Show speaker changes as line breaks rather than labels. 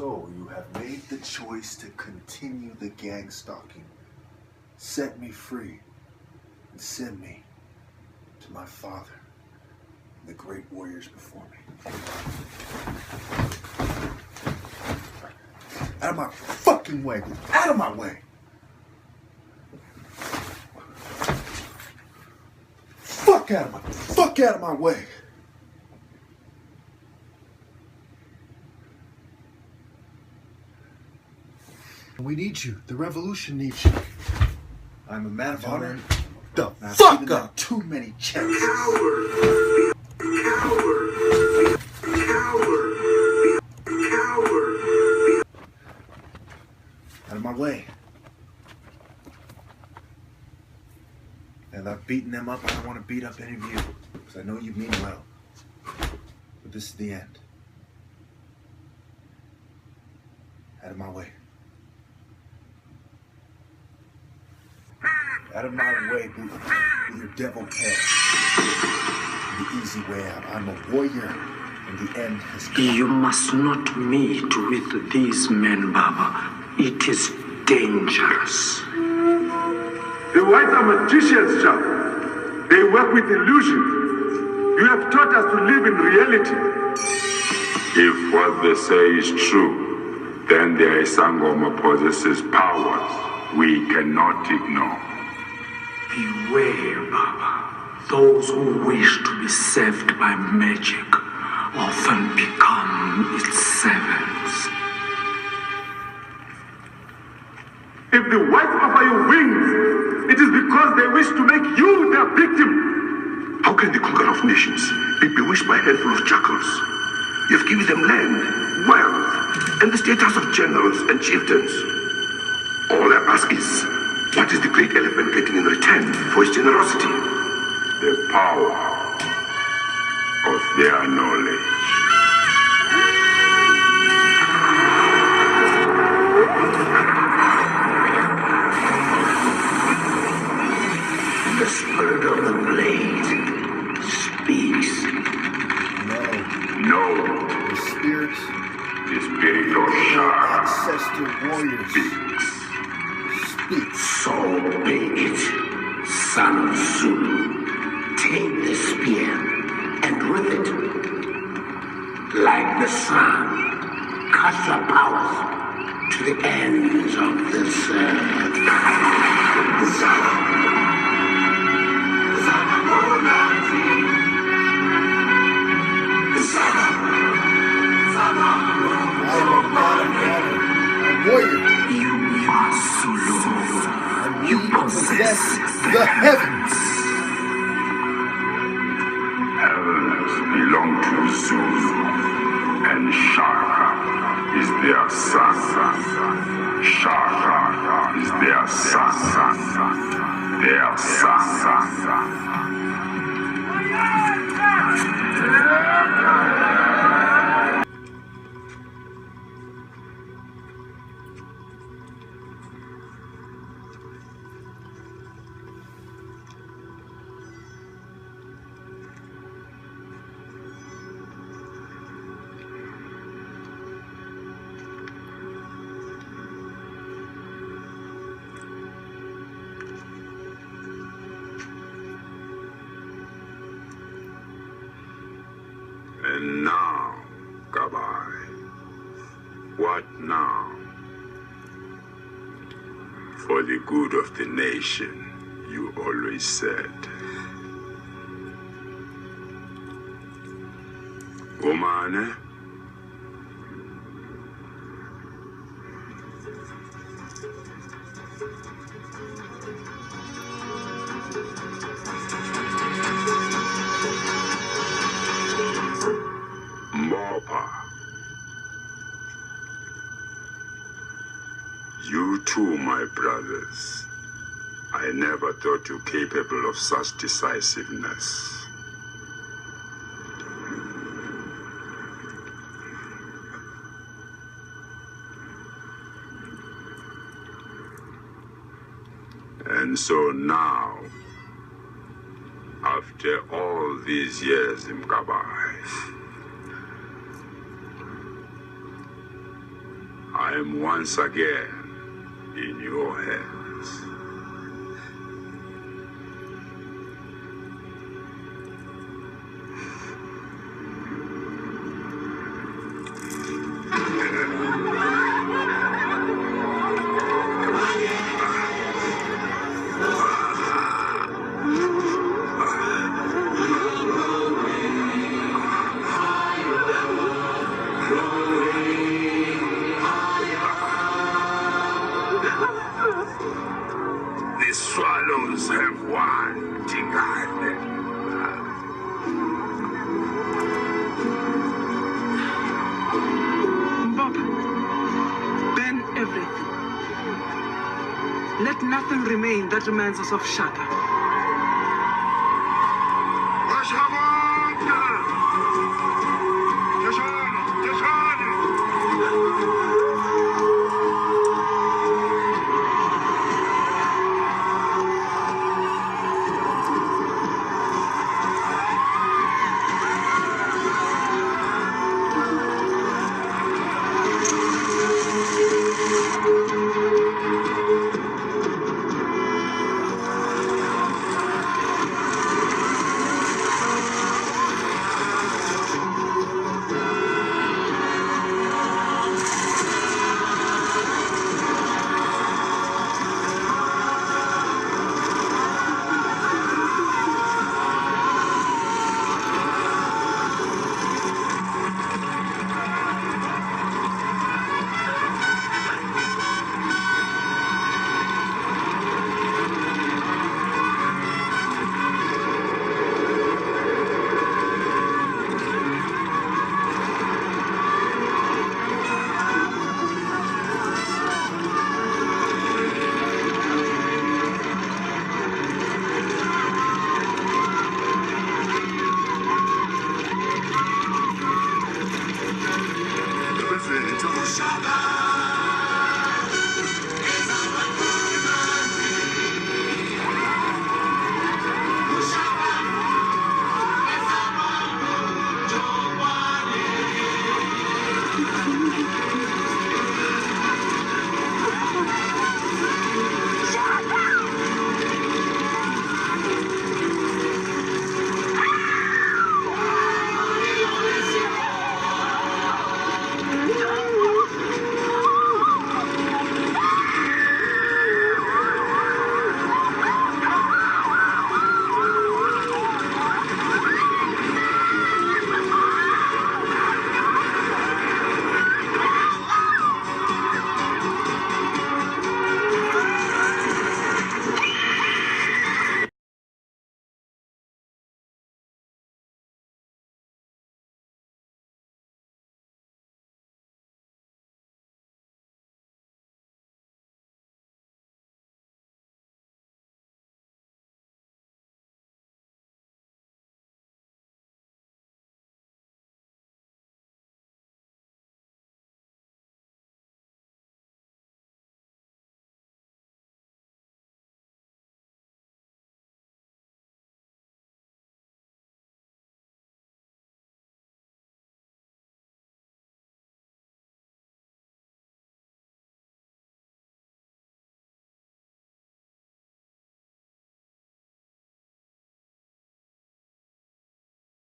So you have made the choice to continue the gang stalking. Set me free and send me to my father and the great warriors before me. Out of my fucking way. Out of my way. Fuck out of my way. We need you. The revolution needs you. I'm a man of honor. The fuck up. Too many chances. Coward. Coward. Coward. Coward. Out of my way. And I've beaten them up. I don't want to beat up any of you. Because I know you mean well. But this is the end. Out of my way. Out of my way, with your devil tail. The easy way out. I'm a warrior, and the end has come.
You must not meet with these men, Baba. It is dangerous.
The whites are magicians, Jack. They work with illusion. You have taught us to live in reality.
If what they say is true, then the Isangoma possesses powers we cannot ignore.
Beware, Baba. Those who wish to be saved by magic often become its servants.
If the whites offer you wings, it is because they wish to make you their victim.
How can the conqueror of nations be bewitched by a handful of jackals? You have given them land, wealth, and the status of generals and chieftains. All I ask is, what is the great elephant getting in return for his generosity?
The power of their knowledge.
The spirit of the blade speaks.
No.
The
spirit of Shah
ancestor warriors
speaks.
So be it, son of Zulu. Take the spear, and with it, like the sun, cast your powers to the ends of this earth.
warrior.
You are Zulu. You possess
the heavens.
Heavens belong to Zulu, and Shaka is their son. Shaka is their son. Their son. And now, Gabai, what now? For the good of the nation, you always said. Omane? You too, my brothers. I never thought you capable of such decisiveness. And so now, after all these years in Mkabai, I am once again in your hands. The swallows have won, Tingad.
Baba, burn everything. Let nothing remain that reminds us of Shaka.
Shaka!